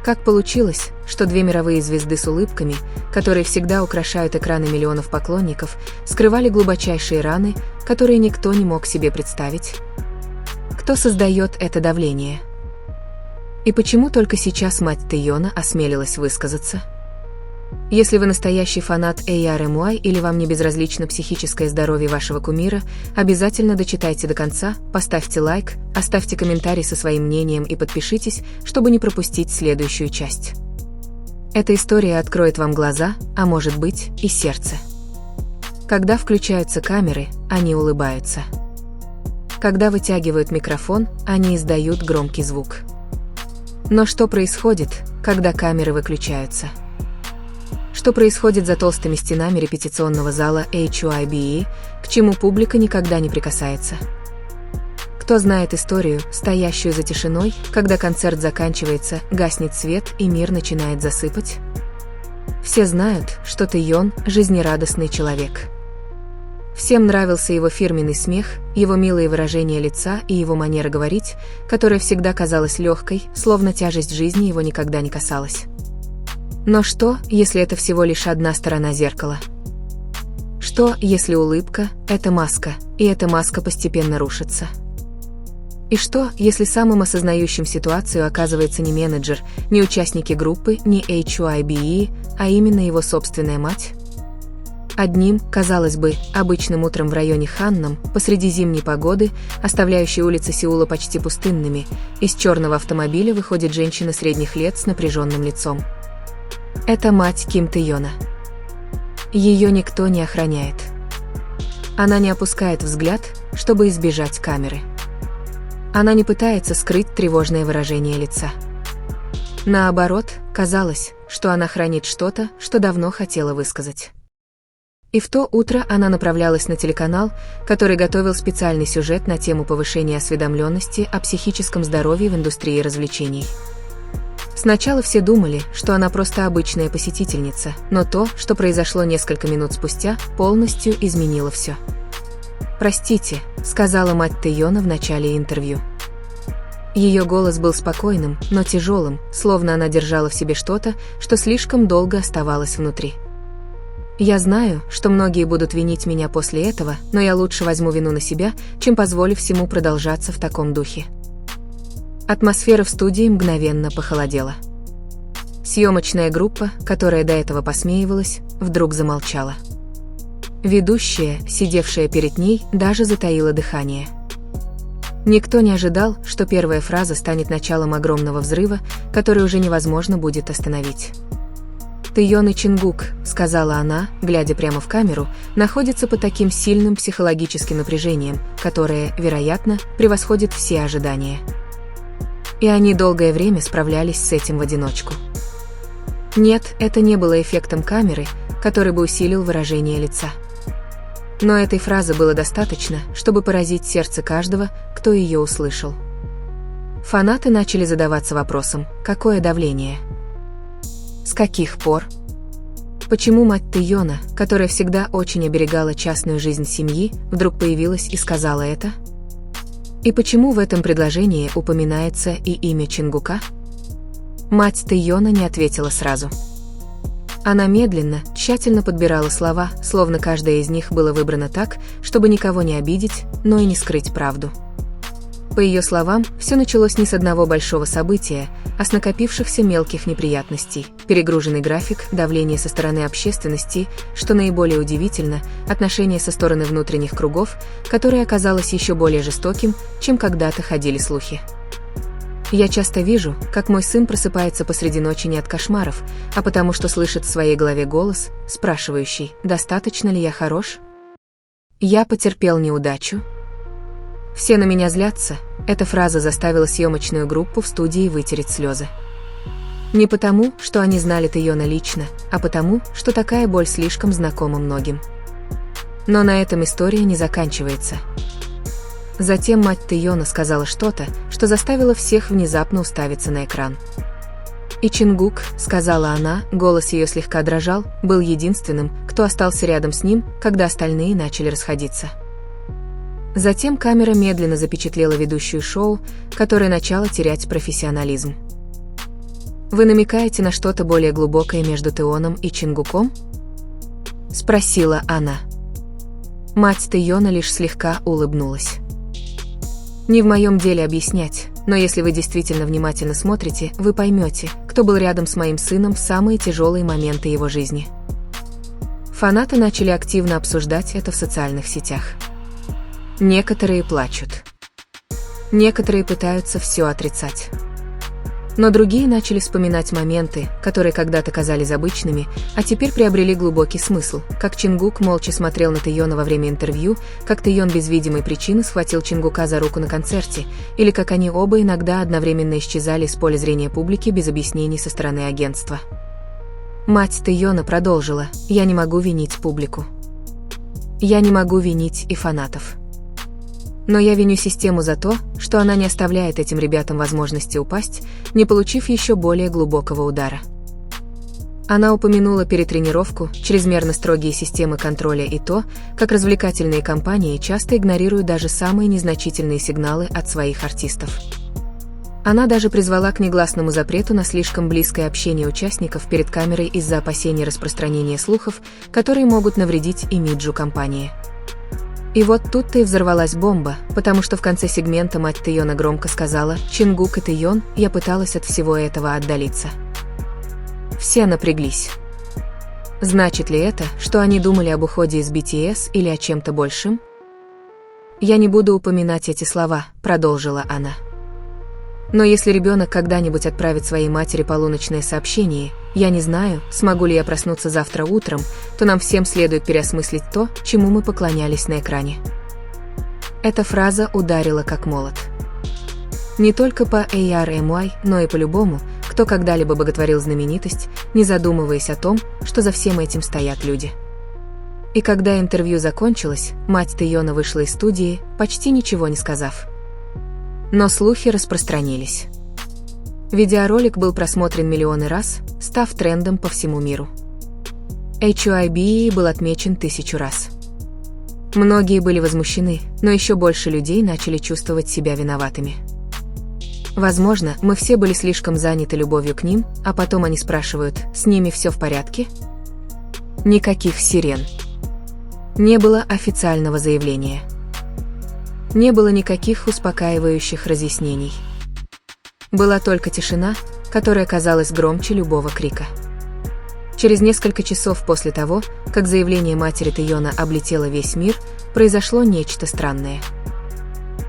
Как получилось, что две мировые звезды с улыбками, которые всегда украшают экраны миллионов поклонников, скрывали глубочайшие раны, которые никто не мог себе представить? Кто создает это давление? И почему только сейчас мать Тэйона осмелилась высказаться? Если вы настоящий фанат ARMY или вам не безразлично психическое здоровье вашего кумира, обязательно дочитайте до конца, поставьте лайк, оставьте комментарий со своим мнением и подпишитесь, чтобы не пропустить следующую часть. Эта история откроет вам глаза, а может быть и сердце. Когда включаются камеры, они улыбаются. Когда вытягивают микрофон, они издают громкий звук. Но что происходит, когда камеры выключаются? Что происходит за толстыми стенами репетиционного зала HYBE, к чему публика никогда не прикасается? Кто знает историю, стоящую за тишиной, когда концерт заканчивается, гаснет свет и мир начинает засыпать? Все знают, что Тэйон – жизнерадостный человек. Всем нравился его фирменный смех, его милые выражения лица и его манера говорить, которая всегда казалась легкой, словно тяжесть жизни его никогда не касалась. Но что, если это всего лишь одна сторона зеркала? Что, если улыбка – это маска, и эта маска постепенно рушится? И что, если самым осознающим ситуацию оказывается не менеджер, не участники группы, не HYBE, а именно его собственная мать? Одним, казалось бы, обычным утром в районе Ханнам, посреди зимней погоды, оставляющей улицы Сеула почти пустынными, из черного автомобиля выходит женщина средних лет с напряженным лицом. Это мать Ким Тэйона. Ее никто не охраняет. Она не опускает взгляд, чтобы избежать камеры. Она не пытается скрыть тревожное выражение лица. Наоборот, казалось, что она хранит что-то, что давно хотела высказать. И в то утро она направлялась на телеканал, который готовил специальный сюжет на тему повышения осведомленности о психическом здоровье в индустрии развлечений. Сначала все думали, что она просто обычная посетительница, но то, что произошло несколько минут спустя, полностью изменило все. «Простите», — сказала мать Тэйона в начале интервью. Ее голос был спокойным, но тяжелым, словно она держала в себе что-то, что слишком долго оставалось внутри. «Я знаю, что многие будут винить меня после этого, но я лучше возьму вину на себя, чем позволю всему продолжаться в таком духе». Атмосфера в студии мгновенно похолодела. Съемочная группа, которая до этого посмеивалась, вдруг замолчала. Ведущая, сидевшая перед ней, даже затаила дыхание. Никто не ожидал, что первая фраза станет началом огромного взрыва, который уже невозможно будет остановить. «Тэйон и Чингук», — сказала она, глядя прямо в камеру, находится под таким сильным психологическим напряжением, которое, вероятно, превосходит все ожидания. И они долгое время справлялись с этим в одиночку. Нет, это не было эффектом камеры, который бы усилил выражение лица. Но этой фразы было достаточно, чтобы поразить сердце каждого, кто ее услышал. Фанаты начали задаваться вопросом, какое давление? С каких пор? Почему мать Тэйона, которая всегда очень оберегала частную жизнь семьи, вдруг появилась и сказала это? И почему в этом предложении упоминается и имя Чингука? Мать Тэйона не ответила сразу. Она медленно, тщательно подбирала слова, словно каждое из них было выбрано так, чтобы никого не обидеть, но и не скрыть правду. По ее словам, все началось не с одного большого события, а с накопившихся мелких неприятностей, перегруженный график, давление со стороны общественности, что наиболее удивительно, отношение со стороны внутренних кругов, которое оказалось еще более жестоким, чем когда-то ходили слухи. Я часто вижу, как мой сын просыпается посреди ночи не от кошмаров, а потому что слышит в своей голове голос, спрашивающий, достаточно ли я хорош? Я потерпел неудачу. Все на меня злятся. Эта фраза заставила съемочную группу в студии вытереть слезы. Не потому, что они знали Тэйона лично, а потому, что такая боль слишком знакома многим. Но на этом история не заканчивается. Затем мать Тэйона сказала что-то, что заставило всех внезапно уставиться на экран. И Чингук, сказала она, голос ее слегка дрожал, был единственным, кто остался рядом с ним, когда остальные начали расходиться. Затем камера медленно запечатлела ведущую шоу, которое начало терять профессионализм. Вы намекаете на что-то более глубокое между Тэйоном и Чингуком? Спросила она. Мать Тэйона лишь слегка улыбнулась. Не в моем деле объяснять, но если вы действительно внимательно смотрите, вы поймете, кто был рядом с моим сыном в самые тяжелые моменты его жизни. Фанаты начали активно обсуждать это в социальных сетях. Некоторые плачут. Некоторые пытаются все отрицать. Но другие начали вспоминать моменты, которые когда-то казались обычными, а теперь приобрели глубокий смысл, как Чингук молча смотрел на Тэйона во время интервью, как Тэйон без видимой причины схватил Чингука за руку на концерте, или как они оба иногда одновременно исчезали с поля зрения публики без объяснений со стороны агентства. Мать Тэйона продолжила: «Я не могу винить публику. Я не могу винить и фанатов. Но я виню систему за то, что она не оставляет этим ребятам возможности упасть, не получив еще более глубокого удара». Она упомянула перетренировку, чрезмерно строгие системы контроля и то, как развлекательные компании часто игнорируют даже самые незначительные сигналы от своих артистов. Она даже призвала к негласному запрету на слишком близкое общение участников перед камерой из-за опасений распространения слухов, которые могут навредить имиджу компании. И вот тут-то и взорвалась бомба, потому что в конце сегмента мать Тэйона громко сказала: «Чингук и Тэйон, я пыталась от всего этого отдалиться». Все напряглись. Значит ли это, что они думали об уходе из BTS или о чем-то большем? «Я не буду упоминать эти слова», — продолжила она. «Но если ребенок когда-нибудь отправит своей матери полуночное сообщение: «Я не знаю, смогу ли я проснуться завтра утром», то нам всем следует переосмыслить то, чему мы поклонялись на экране». Эта фраза ударила как молот. Не только по ARMY, но и по любому, кто когда-либо боготворил знаменитость, не задумываясь о том, что за всем этим стоят люди. И когда интервью закончилось, мать Тэйона вышла из студии, почти ничего не сказав. Но слухи распространились. Видеоролик был просмотрен миллионы раз, став трендом по всему миру. HYBE был отмечен 1000 раз. Многие были возмущены, но еще больше людей начали чувствовать себя виноватыми. Возможно, мы все были слишком заняты любовью к ним, а потом они спрашивают: «С ними все в порядке?» Никаких сирен. Не было официального заявления. Не было никаких успокаивающих разъяснений. Была только тишина, которая казалась громче любого крика. Через несколько часов после того, как заявление матери Тэйона облетело весь мир, произошло нечто странное.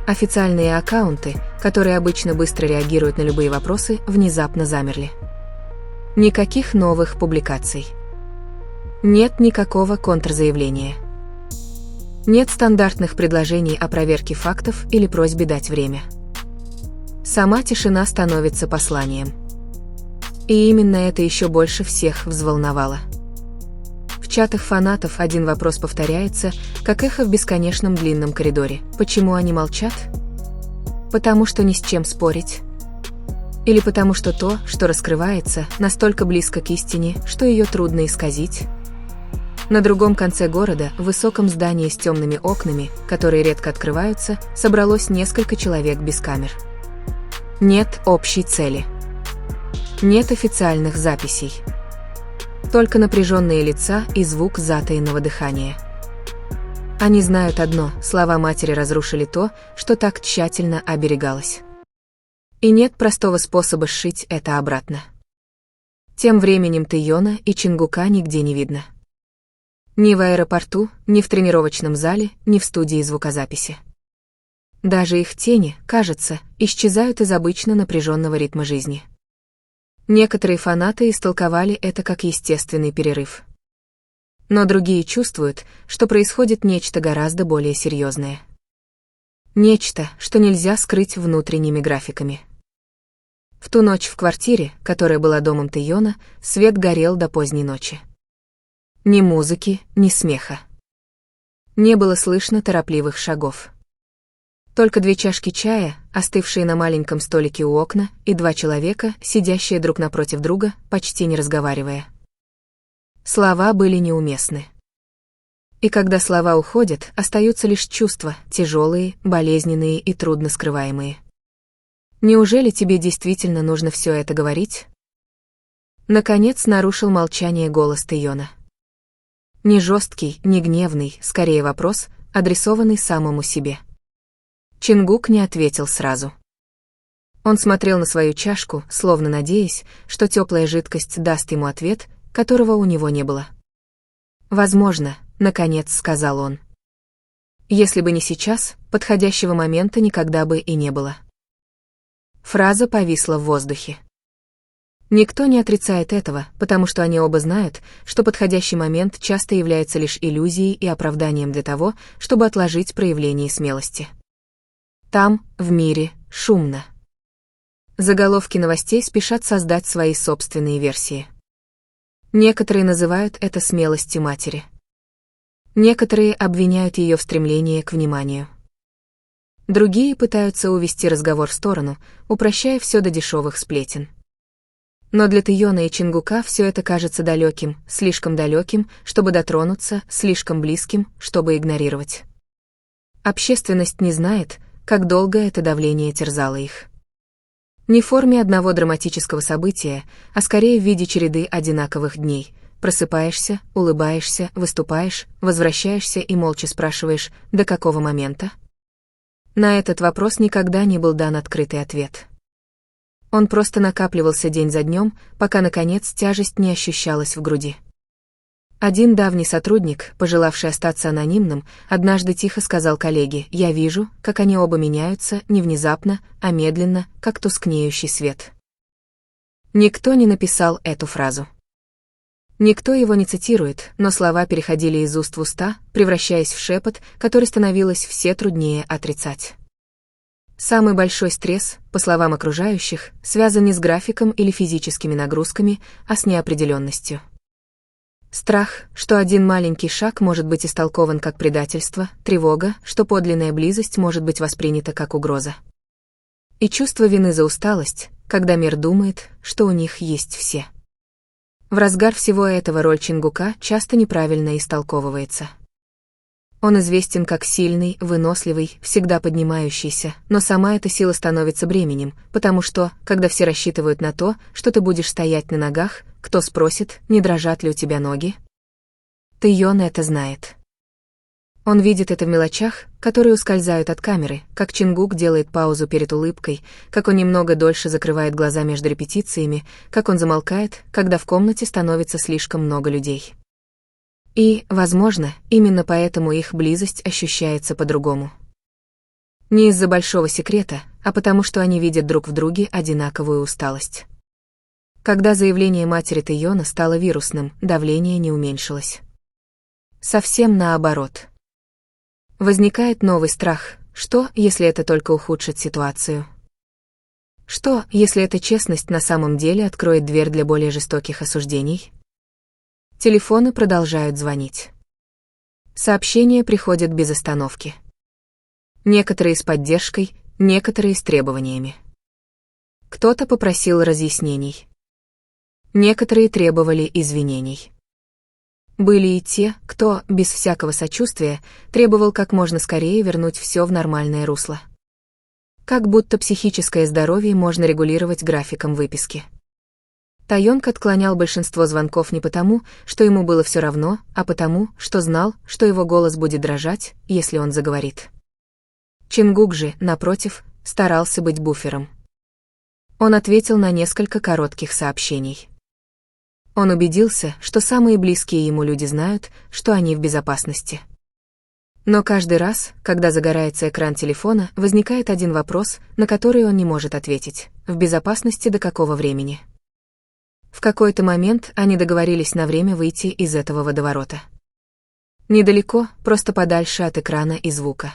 Официальные аккаунты, которые обычно быстро реагируют на любые вопросы, внезапно замерли. Никаких новых публикаций. Нет никакого контрзаявления. Нет стандартных предложений о проверке фактов или просьбе дать время. Сама тишина становится посланием. И именно это еще больше всех взволновало. В чатах фанатов один вопрос повторяется, как эхо в бесконечном длинном коридоре. Почему они молчат? Потому что ни с чем спорить? Или потому что то, что раскрывается, настолько близко к истине, что ее трудно исказить? На другом конце города, в высоком здании с темными окнами, которые редко открываются, собралось несколько человек без камер. Нет общей цели. Нет официальных записей. Только напряженные лица и звук затаенного дыхания. Они знают одно: слова матери разрушили то, что так тщательно оберегалось. И нет простого способа сшить это обратно. Тем временем Тэйона и Чингука нигде не видно. Ни в аэропорту, ни в тренировочном зале, ни в студии звукозаписи. Даже их тени, кажется, исчезают из обычно напряженного ритма жизни. Некоторые фанаты истолковали это как естественный перерыв. Но другие чувствуют, что происходит нечто гораздо более серьезное. Нечто, что нельзя скрыть внутренними графиками. В ту ночь в квартире, которая была домом Тэйона, свет горел до поздней ночи. Ни музыки, ни смеха. Не было слышно торопливых шагов. Только 2 чашки чая, остывшие на маленьком столике у окна, и 2 человека, сидящие друг напротив друга, почти не разговаривая. Слова были неуместны. И когда слова уходят, остаются лишь чувства, тяжелые, болезненные и трудно скрываемые. Неужели тебе действительно нужно все это говорить? Наконец нарушил молчание голос Тэйона. Не жесткий, не гневный, скорее вопрос, адресованный самому себе. Чингук не ответил сразу. Он смотрел на свою чашку, словно надеясь, что теплая жидкость даст ему ответ, которого у него не было. «Возможно», — наконец сказал он. «Если бы не сейчас, подходящего момента никогда бы и не было». Фраза повисла в воздухе. Никто не отрицает этого, потому что они оба знают, что подходящий момент часто является лишь иллюзией и оправданием для того, чтобы отложить проявление смелости. Там, в мире, шумно. Заголовки новостей спешат создать свои собственные версии. Некоторые называют это смелостью матери. Некоторые обвиняют ее в стремлении к вниманию. Другие пытаются увести разговор в сторону, упрощая все до дешевых сплетен. Но для Тэйона и Чингука все это кажется далеким, слишком далеким, чтобы дотронуться, слишком близким, чтобы игнорировать. Общественность не знает, как долго это давление терзало их. Не в форме одного драматического события, а скорее в виде череды одинаковых дней. Просыпаешься, улыбаешься, выступаешь, возвращаешься и молча спрашиваешь, до какого момента? На этот вопрос никогда не был дан открытый ответ. Он просто накапливался день за днем, пока, наконец, тяжесть не ощущалась в груди. Один давний сотрудник, пожелавший остаться анонимным, однажды тихо сказал коллеге: «Я вижу, как они оба меняются, не внезапно, а медленно, как тускнеющий свет». Никто не написал эту фразу. Никто его не цитирует, но слова переходили из уст в уста, превращаясь в шепот, который становилось все труднее отрицать. Самый большой стресс, по словам окружающих, связан не с графиком или физическими нагрузками, а с неопределенностью. Страх, что один маленький шаг может быть истолкован как предательство, тревога, что подлинная близость может быть воспринята как угроза. И чувство вины за усталость, когда мир думает, что у них есть все. В разгар всего этого роль Чингука часто неправильно истолковывается. Он известен как сильный, выносливый, всегда поднимающийся, но сама эта сила становится бременем, потому что, когда все рассчитывают на то, что ты будешь стоять на ногах, кто спросит, не дрожат ли у тебя ноги? Тэйон это знает. Он видит это в мелочах, которые ускользают от камеры, как Чингук делает паузу перед улыбкой, как он немного дольше закрывает глаза между репетициями, как он замолкает, когда в комнате становится слишком много людей. И, возможно, именно поэтому их близость ощущается по-другому. Не из-за большого секрета, а потому что они видят друг в друге одинаковую усталость. Когда заявление матери Тэйона стало вирусным, давление не уменьшилось. Совсем наоборот. Возникает новый страх: что, если это только ухудшит ситуацию? Что, если эта честность на самом деле откроет дверь для более жестоких осуждений? Телефоны продолжают звонить. Сообщения приходят без остановки. Некоторые с поддержкой, некоторые с требованиями. Кто-то попросил разъяснений. Некоторые требовали извинений. Были и те, кто, без всякого сочувствия, требовал как можно скорее вернуть все в нормальное русло. Как будто психическое здоровье можно регулировать графиком выписки. Тайонг отклонял большинство звонков не потому, что ему было все равно, а потому, что знал, что его голос будет дрожать, если он заговорит. Чингук же, напротив, старался быть буфером. Он ответил на несколько коротких сообщений. Он убедился, что самые близкие ему люди знают, что они в безопасности. Но каждый раз, когда загорается экран телефона, возникает один вопрос, на который он не может ответить: в безопасности до какого времени? В какой-то момент они договорились на время выйти из этого водоворота. Недалеко, просто подальше от экрана и звука.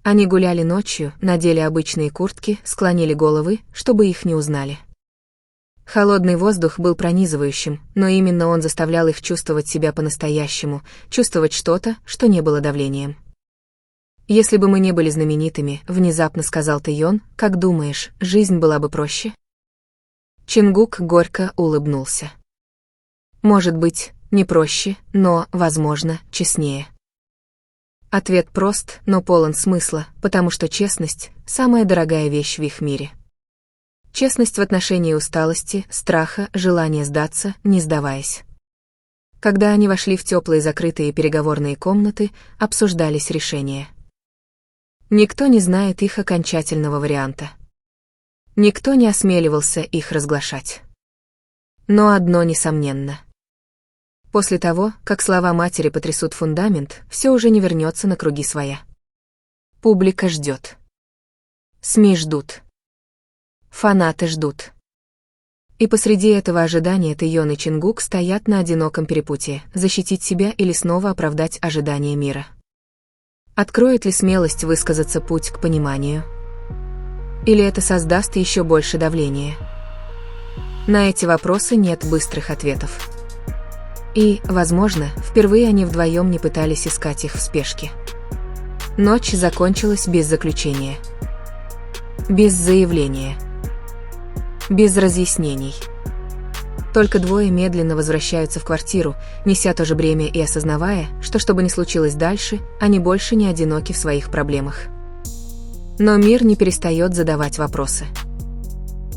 Они гуляли ночью, надели обычные куртки, склонили головы, чтобы их не узнали. Холодный воздух был пронизывающим, но именно он заставлял их чувствовать себя по-настоящему, чувствовать что-то, что не было давлением. «Если бы мы не были знаменитыми», — внезапно сказал Тэйон, — «как думаешь, жизнь была бы проще?» Чингук горько улыбнулся. «Может быть, не проще, но, возможно, честнее». Ответ прост, но полон смысла, потому что честность — самая дорогая вещь в их мире. Честность в отношении усталости, страха, желания сдаться, не сдаваясь. Когда они вошли в теплые закрытые переговорные комнаты, обсуждались решения. Никто не знает их окончательного варианта. Никто не осмеливался их разглашать. Но одно несомненно. После того, как слова матери потрясут фундамент, все уже не вернется на круги своя. Публика ждет. СМИ ждут. Фанаты ждут. И посреди этого ожидания Тэйон и Чингук стоят на одиноком перепутье, защитить себя или снова оправдать ожидания мира. Откроет ли смелость высказаться путь к пониманию? Или это создаст еще больше давления? На эти вопросы нет быстрых ответов. И, возможно, впервые они вдвоем не пытались искать их в спешке. Ночь закончилась без заключения. Без заявления. Без разъяснений. Только двое медленно возвращаются в квартиру, неся то же бремя и осознавая, что бы ни случилось дальше, они больше не одиноки в своих проблемах. Но мир не перестает задавать вопросы.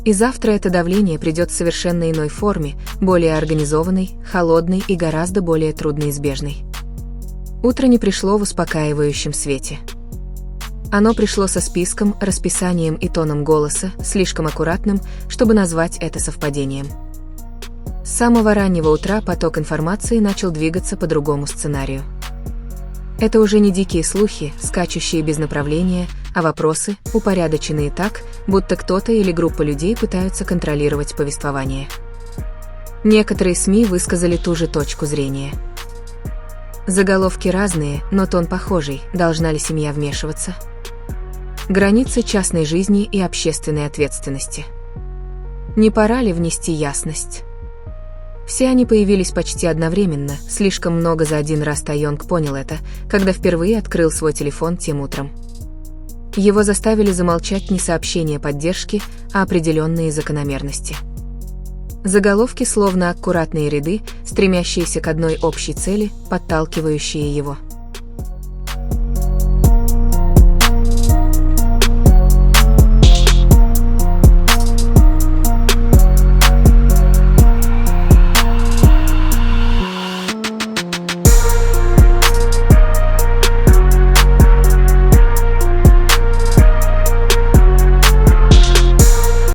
И завтра это давление придет в совершенно иной форме, более организованной, холодной и гораздо более трудноизбежной. Утро не пришло в успокаивающем свете. Оно пришло со списком, расписанием и тоном голоса, слишком аккуратным, чтобы назвать это совпадением. С самого раннего утра поток информации начал двигаться по другому сценарию. Это уже не дикие слухи, скачущие без направления, а вопросы, упорядоченные так, будто кто-то или группа людей пытаются контролировать повествование. Некоторые СМИ высказали ту же точку зрения. Заголовки разные, но тон похожий: должна ли семья вмешиваться? Границы частной жизни и общественной ответственности. Не пора ли внести ясность? Все они появились почти одновременно, слишком много за один раз. Тайонг понял это, когда впервые открыл свой телефон тем утром. Его заставили замолчать не сообщения поддержки, а определенные закономерности. Заголовки словно аккуратные ряды, стремящиеся к одной общей цели, подталкивающие его.